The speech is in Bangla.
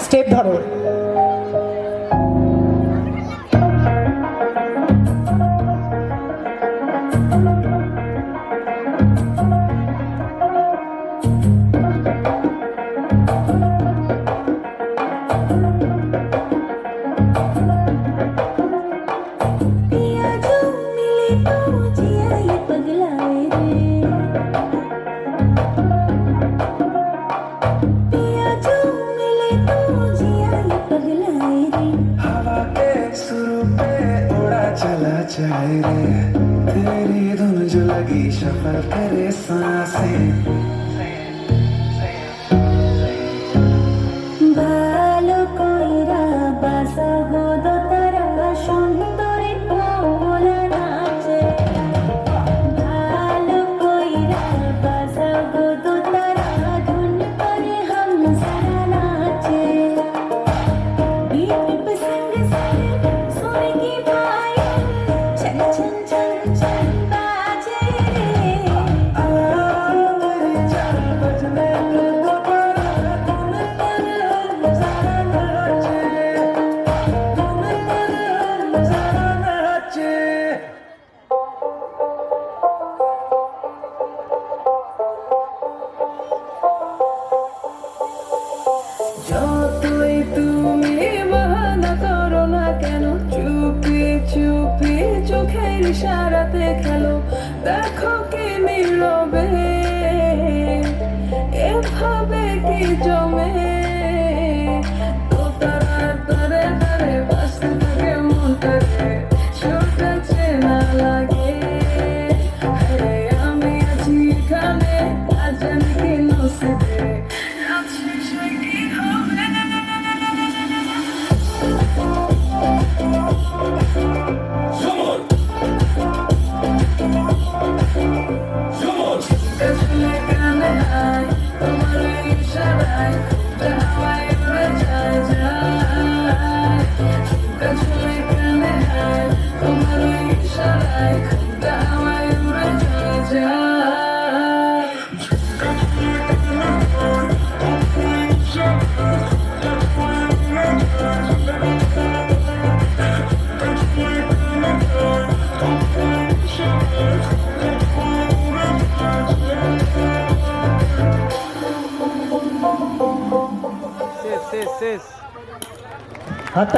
স্টেপ ধরো। चला जाए रे तेरी धुन जो लगी शफल करे सांसें ভালো কইরা বাসাবো দোতারা সুন্দরী পোলা নাচে ভালো কইরা বাসাবো দোতারা ধুন করে হাম সারা নাচে बीट पे संग संग सोने की पायल चल चल चल चल बाजे रे तेरी जान बजने को पड़ा धुन पर सारा नाचे धुन पर सारा नाचे যতই তুমি বাহানা করো না কেন চুপি চুপি চোখের ইশারাতে খেলো দেখো কি নীরবে এভাবে কি জমে তোতারার তারে তারে বাসতে থাকে মনটাকে ছোটাছে না লাগে আরে আমি আছি এখানে আজ আমি কি নসিবে আছি সে কি হবে চলে কানে আয় তোমার ইশারায় হাওয়ায় উড়ে যায় যায় চলে কানে আয় তোমার ইশারায় হাওয়ায় উড়ে যায় যায় হাততালি।